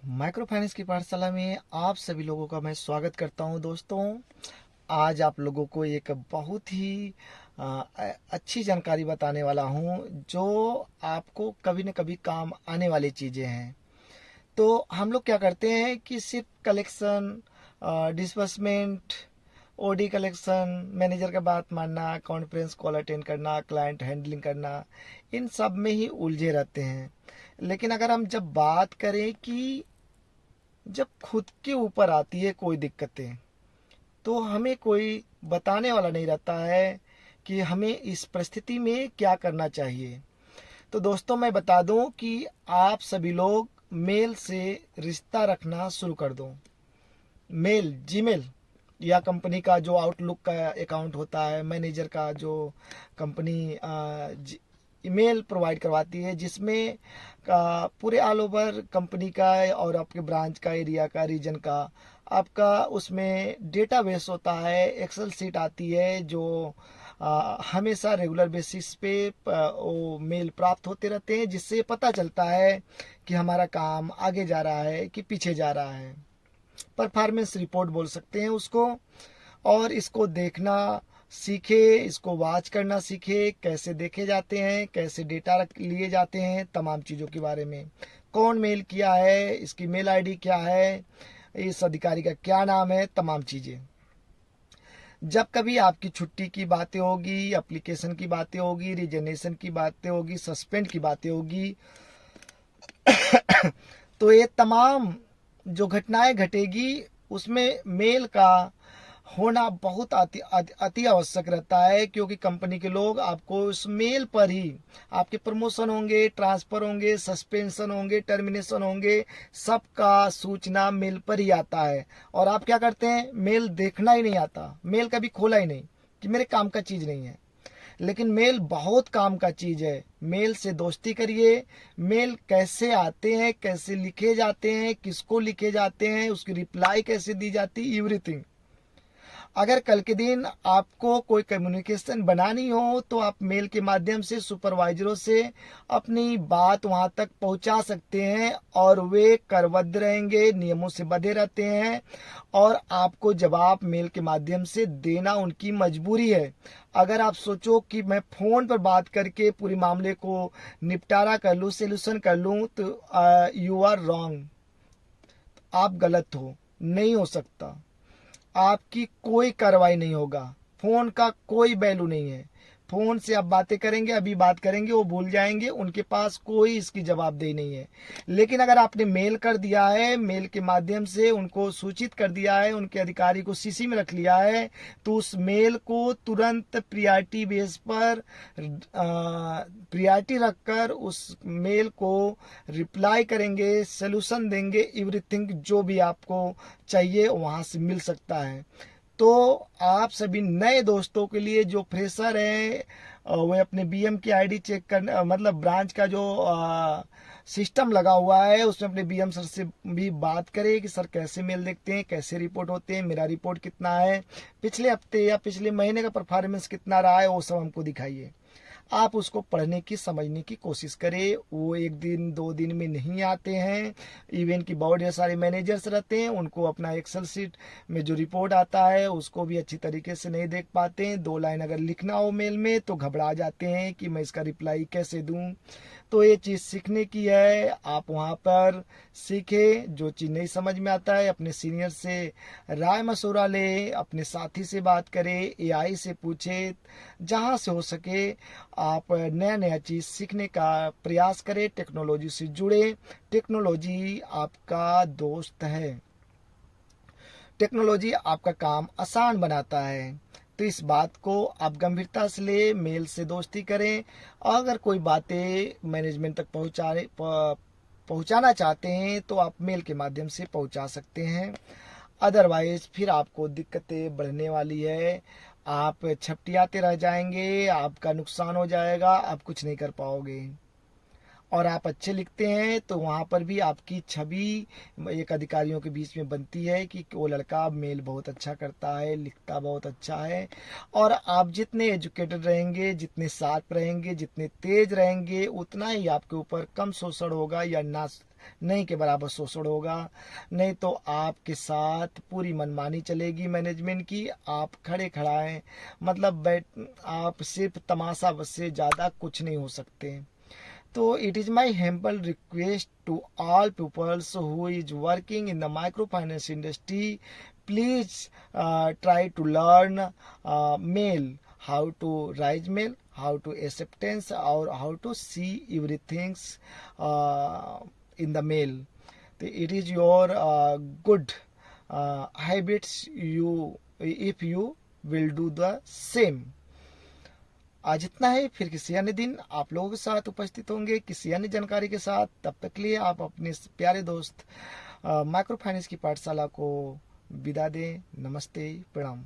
Micro finance की पाठशाला में आप सभी लोगों का मैं स्वागत करता हूं दोस्तों। आज आप लोगों को एक बहुत ही अच्छी जानकारी बताने वाला हूं जो आपको कभी न कभी काम आने वाली चीज़ें हैं। तो हम लोग क्या करते हैं कि सिर्फ collection, disbursement, OD collection, manager का बात मानना, कॉन्फ्रेंस कॉल अटेंड करना, क्लाइंट हैंडलिंग करना, इन सब में ही उलझे रहते हैं। लेकिन अगर हम जब बात करें कि जब खुद के ऊपर आती है कोई दिक्कतें, तो हमें कोई बताने वाला नहीं रहता है कि हमें इस परिस्थिति में क्या करना चाहिए। तो दोस्तों मैं बता दूं कि आप सभी लोग मेल से रिश्ता रखना शुरू कर दो। मेल, जीमेल या कंपनी का जो आउटलुक का अकाउंट होता है, मैनेजर का जो कंपनी ईमेल प्रोवाइड करवाती है, जिसमें पूरे ऑल ओवर कंपनी का और आपके ब्रांच का, एरिया का, रीजन का आपका उसमें डेटाबेस होता है, एक्सेल सीट आती है जो हमेशा रेगुलर बेसिस पे वो मेल प्राप्त होते रहते हैं, जिससे पता चलता है कि हमारा काम आगे जा रहा है कि पीछे जा रहा है। परफॉर्मेंस रिपोर्ट बोल सकते हैं उसको। और इसको देखना सीखे, इसको वॉच करना सीखे, कैसे देखे जाते हैं, कैसे डेटा लिए जाते हैं, तमाम चीज़ों के बारे में। कौन मेल किया है, इसकी मेल आईडी क्या है, इस अधिकारी का क्या नाम है, तमाम चीज़ें। जब कभी आपकी छुट्टी की बातें होगी, एप्लीकेशन की बातें होगी, रिजनेशन की बातें होगी, सस्पेंड की बातें होगी, तो ये तमाम जो घटनाएं घटेगी उसमें मेल का होना बहुत अति आवश्यक रहता है, क्योंकि कंपनी के लोग आपको उस मेल पर ही आपके प्रमोशन होंगे, ट्रांसफर होंगे, सस्पेंशन होंगे, टर्मिनेशन होंगे, सबका सूचना मेल पर ही आता है। और आप क्या करते हैं, मेल देखना ही नहीं आता, मेल कभी खोला ही नहीं कि मेरे काम का चीज़ नहीं है। लेकिन मेल बहुत काम का चीज़ है। मेल से दोस्ती करिए। मेल कैसे आते हैं, कैसे लिखे जाते हैं, किसको लिखे जाते हैं, उसकी रिप्लाई कैसे दी जाती है, एवरीथिंग। अगर कल के दिन आपको कोई कम्युनिकेशन बनानी हो तो आप मेल के माध्यम से सुपरवाइजरों से अपनी बात वहां तक पहुंचा सकते हैं, और वे करबद्ध रहेंगे, नियमों से बंधे रहते हैं, और आपको जवाब मेल के माध्यम से देना उनकी मजबूरी है। अगर आप सोचो कि मैं फ़ोन पर बात करके पूरी मामले को निपटारा कर लूँ, सोल्यूशन कर लूँ, तो यू आर रॉन्ग, आप गलत हो। नहीं हो सकता। आपकी कोई कार्रवाई नहीं होगा। फोन का कोई वैल्यू नहीं है। फोन से आप बातें करेंगे, अभी बात करेंगे, वो भूल जाएंगे, उनके पास कोई इसकी जवाबदेही नहीं है। लेकिन अगर आपने मेल कर दिया है, मेल के माध्यम से उनको सूचित कर दिया है, उनके अधिकारी को सीसी में रख लिया है, तो उस मेल को तुरंत प्रियरिटी बेस पर प्रियरिटी रखकर उस मेल को रिप्लाई करेंगे, सोल्यूशन देंगे, एवरीथिंग जो भी आपको चाहिए वहाँ से मिल सकता है। तो आप सभी नए दोस्तों के लिए, जो फ्रेशर हैं, वे अपने बीएम की आईडी चेक करना, मतलब ब्रांच का जो सिस्टम लगा हुआ है उसमें अपने बीएम सर से भी बात करें कि सर कैसे मेल देखते हैं, कैसे रिपोर्ट होते हैं, मेरा रिपोर्ट कितना है, पिछले हफ्ते या पिछले महीने का परफॉर्मेंस कितना रहा है, वो सब हमको दिखाइए। आप उसको पढ़ने की, समझने की कोशिश करें। वो एक दिन दो दिन में नहीं आते हैं। इवेंट की बहुत ढेर सारे मैनेजर्स रहते हैं, उनको अपना एक्सेल सीट में जो रिपोर्ट आता है उसको भी अच्छी तरीके से नहीं देख पाते हैं। 2 लाइन अगर लिखना हो मेल में तो घबरा जाते हैं कि मैं इसका रिप्लाई कैसे दूं। तो ये चीज़ सीखने की है। आप वहाँ पर सीखें। जो चीज़ नहीं समझ में आता है अपने सीनियर से राय मशवरा ले, अपने साथी से बात करें, एआई से पूछे, जहाँ से हो सके आप नया नया चीज़ सीखने का प्रयास करें। टेक्नोलॉजी से जुड़े। टेक्नोलॉजी आपका दोस्त है। टेक्नोलॉजी आपका काम आसान बनाता है। तो इस बात को आप गंभीरता से ले, मेल से दोस्ती करें। अगर कोई बातें मैनेजमेंट तक पहुंचाना चाहते हैं तो आप मेल के माध्यम से पहुंचा सकते हैं। अदरवाइज फिर आपको दिक्कतें बढ़ने वाली है। आप छपटियाते रह जाएंगे, आपका नुकसान हो जाएगा, आप कुछ नहीं कर पाओगे। और आप अच्छे लिखते हैं तो वहाँ पर भी आपकी छवि एक अधिकारियों के बीच में बनती है कि वो लड़का मेल बहुत अच्छा करता है, लिखता बहुत अच्छा है। और आप जितने एजुकेटेड रहेंगे, जितने शार्प रहेंगे, जितने तेज रहेंगे, उतना ही आपके ऊपर कम शोषण होगा या ना नहीं के बराबर शोषण होगा, नहीं तो आपके साथ पूरी मनमानी चलेगी मैनेजमेंट की। आप खड़े खड़ाए मतलब बैठ, आप सिर्फ तमाशा से ज़्यादा कुछ नहीं हो सकते। तो it is my humble request to all peoples who is working in the microfinance industry, please try to learn mail, how to raise mail, how to acceptance, or how to see everything uh, in the mail. It is your good habits you if you will do the same. आज इतना है, फिर किसी अन्य दिन आप लोगों के साथ उपस्थित होंगे किसी अन्य जानकारी के साथ। तब तक के लिए आप अपने प्यारे दोस्त माइक्रो फाइनेंस की पाठशाला को विदा दें। नमस्ते, प्रणाम।